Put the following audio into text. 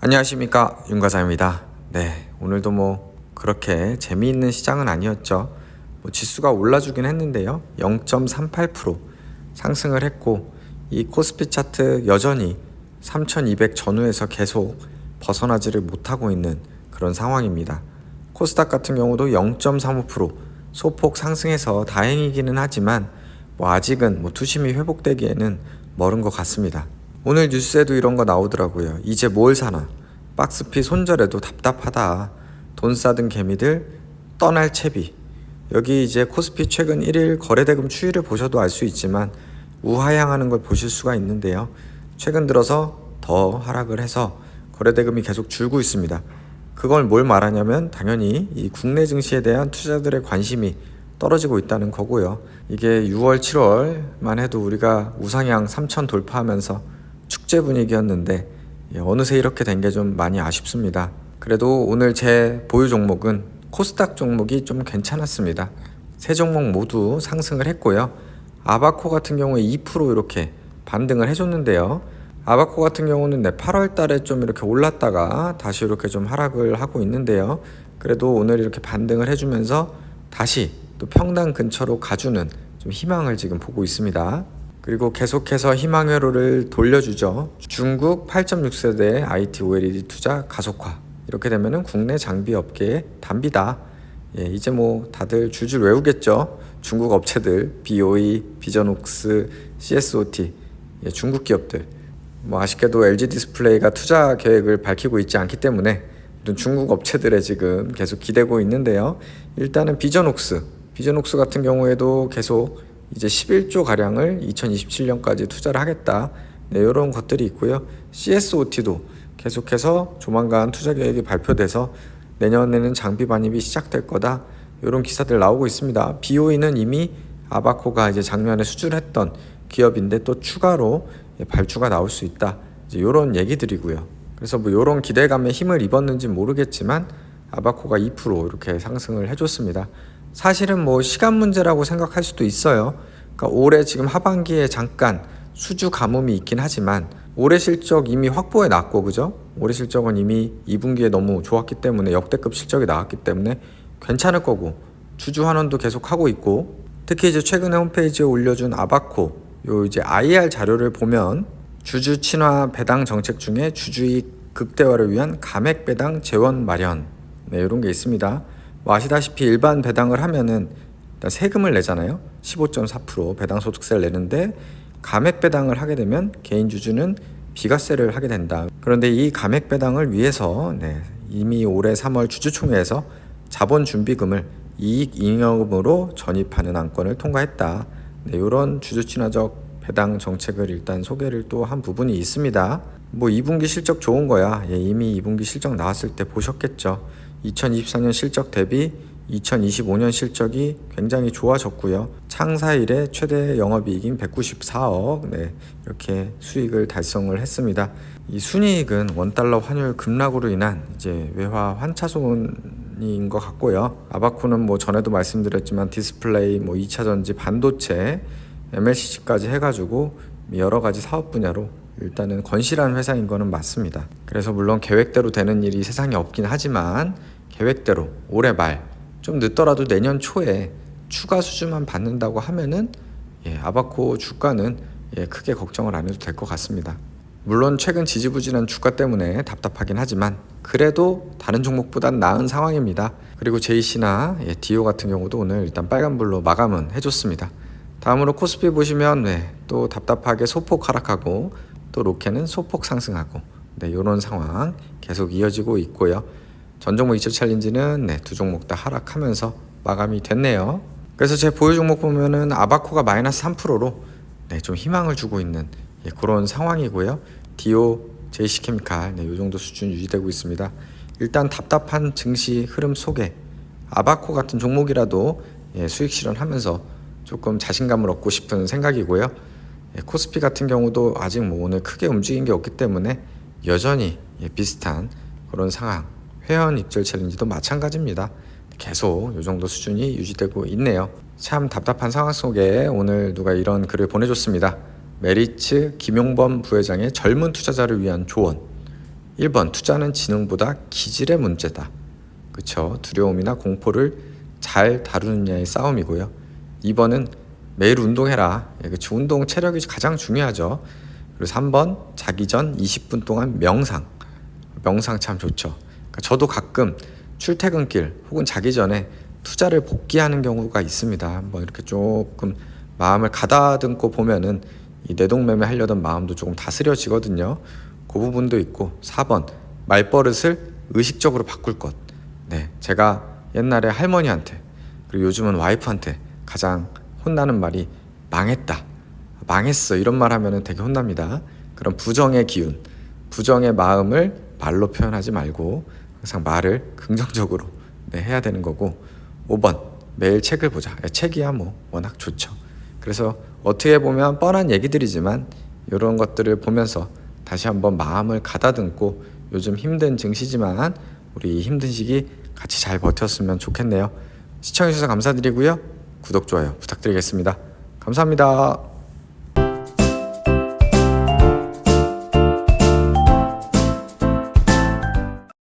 안녕하십니까, 윤과장입니다. 네, 오늘도 그렇게 재미있는 시장은 아니었죠. 지수가 올라주긴 했는데요, 0.38% 상승을 했고, 이 코스피 차트 여전히 3200 전후에서 계속 벗어나지를 못하고 있는 그런 상황입니다. 코스닥 같은 경우도 0.35% 소폭 상승해서 다행이기는 하지만 아직은 투심이 회복되기에는 멀은 것 같습니다. 오늘 뉴스에도 이런 거 나오더라고요. 이제 뭘 사나, 박스피 손절해도 답답하다, 돈 싸든 개미들 떠날 채비. 여기 이제 코스피 최근 1일 거래대금 추이를 보셔도 알 수 있지만 우하향하는 걸 보실 수가 있는데요, 최근 들어서 더 하락을 해서 거래대금이 계속 줄고 있습니다. 그걸 뭘 말하냐면 당연히 이 국내 증시에 대한 투자들의 관심이 떨어지고 있다는 거고요. 이게 6월 7월만 해도 우리가 우상향 3천 돌파하면서 축제 분위기였는데 어느새 이렇게 된 게 좀 많이 아쉽습니다. 그래도 오늘 제 보유 종목은 코스닥 종목이 좀 괜찮았습니다. 세 종목 모두 상승을 했고요. 아바코 같은 경우에 2% 이렇게 반등을 해줬는데요. 아바코 같은 경우는 8월 달에 좀 이렇게 올랐다가 다시 이렇게 좀 하락을 하고 있는데요. 그래도 오늘 이렇게 반등을 해주면서 다시 또 평당 근처로 가주는 좀 희망을 지금 보고 있습니다. 그리고 계속해서 희망회로를 돌려주죠. 중국 8.6세대 IT OLED 투자 가속화. 이렇게 되면은 국내 장비 업계의 단비다. 이제 다들 줄줄 외우겠죠. 중국 업체들, BOE, 비전옥스, CSOT, 중국 기업들. 아쉽게도 LG 디스플레이가 투자 계획을 밝히고 있지 않기 때문에 중국 업체들에 지금 계속 기대고 있는데요. 일단은 비전옥스 같은 경우에도 계속 이제 11조 가량을 2027년까지 투자를 하겠다. 이런 것들이 있고요. CSOT도 계속해서 조만간 투자 계획이 발표돼서 내년에는 장비 반입이 시작될 거다. 이런 기사들 나오고 있습니다. BOE는 이미 아바코가 이제 작년에 수주했던 기업인데 또 추가로 발주가 나올 수 있다. 이제 이런 얘기들이고요. 그래서 이런 기대감에 힘을 입었는지 모르겠지만 아바코가 2% 이렇게 상승을 해줬습니다. 사실은 시간 문제라고 생각할 수도 있어요. 그러니까 올해 지금 하반기에 잠깐 수주 가뭄이 있긴 하지만 올해 실적 이미 확보해 놨고, 그죠? 올해 실적은 이미 2분기에 너무 좋았기 때문에 역대급 실적이 나왔기 때문에 괜찮을 거고, 주주 환원도 계속 하고 있고, 특히 이제 최근에 홈페이지에 올려준 아바코 요 이제 IR 자료를 보면 주주 친화 배당 정책 중에 주주이익 극대화를 위한 감액 배당 재원 마련, 이런 게 있습니다. 아시다시피 일반 배당을 하면은 일단 세금을 내잖아요. 15.4% 배당 소득세를 내는데 감액 배당을 하게 되면 개인 주주는 비과세를 하게 된다. 그런데 이 감액 배당을 위해서 이미 올해 3월 주주총회에서 자본 준비금을 이익 잉여금으로 전입하는 안건을 통과했다. 이런 주주 친화적 배당 정책을 일단 소개를 또 한 부분이 있습니다. 2분기 실적 좋은 거야. 이미 2분기 실적 나왔을 때 보셨겠죠. 2024년 실적 대비 2025년 실적이 굉장히 좋아졌고요. 창사 이래 최대 영업이익인 194억, 이렇게 수익을 달성을 했습니다. 이 순이익은 원달러 환율 급락으로 인한 이제 외화 환차손인 것 같고요. 아바코는 전에도 말씀드렸지만 디스플레이, 2차전지, 반도체, MLCC까지 해가지고 여러 가지 사업 분야로 일단은 건실한 회사인 거는 맞습니다. 그래서 물론 계획대로 되는 일이 세상에 없긴 하지만 계획대로 올해 말 좀 늦더라도 내년 초에 추가 수주만 받는다고 하면은 아바코 주가는 크게 걱정을 안 해도 될 것 같습니다. 물론 최근 지지부진한 주가 때문에 답답하긴 하지만 그래도 다른 종목보단 나은 상황입니다. 그리고 JC나 디오 같은 경우도 오늘 일단 빨간불로 마감은 해줬습니다. 다음으로 코스피 보시면 또 답답하게 소폭 하락하고 또 로케는 소폭 상승하고 이런 상황 계속 이어지고 있고요. 전종목 2차 챌린지는 두 종목 다 하락하면서 마감이 됐네요. 그래서 제 보유 종목 보면은 아바코가 마이너스 3%로 좀 희망을 주고 있는 그런 상황이고요. 디오, JC케미칼 이 정도 수준 유지되고 있습니다. 일단 답답한 증시 흐름 속에 아바코 같은 종목이라도 수익 실현하면서 조금 자신감을 얻고 싶은 생각이고요. 코스피 같은 경우도 아직 오늘 크게 움직인 게 없기 때문에 여전히 비슷한 그런 상황. 회원 익절 챌린지도 마찬가지입니다. 계속 이 정도 수준이 유지되고 있네요. 참 답답한 상황 속에 오늘 누가 이런 글을 보내줬습니다. 메리츠 김용범 부회장의 젊은 투자자를 위한 조언. 1번 투자는 지능보다 기질의 문제다. 그쵸? 두려움이나 공포를 잘 다루느냐의 싸움이고요. 2번은 매일 운동해라. 그쵸? 운동 체력이 가장 중요하죠. 그리고 3번 자기 전 20분 동안 명상. 명상 참 좋죠. 그러니까 저도 가끔 출퇴근길 혹은 자기 전에 투자를 복귀하는 경우가 있습니다. 한번 이렇게 조금 마음을 가다듬고 보면은 이 내동매매 하려던 마음도 조금 다스려지거든요. 그 부분도 있고 4번 말버릇을 의식적으로 바꿀 것. 네, 제가 옛날에 할머니한테 그리고 요즘은 와이프한테 가장 혼나는 말이 망했다, 망했어 이런 말 하면은 되게 혼납니다. 그런 부정의 기운, 부정의 마음을 말로 표현하지 말고 항상 말을 긍정적으로 해야 되는 거고 5번 매일 책을 보자. 책이야 뭐 워낙 좋죠. 그래서 어떻게 보면 뻔한 얘기들이지만 이런 것들을 보면서 다시 한번 마음을 가다듬고 요즘 힘든 증시지만 우리 힘든 시기 같이 잘 버텼으면 좋겠네요. 시청해주셔서 감사드리고요. 구독, 좋아요 부탁드리겠습니다. 감사합니다.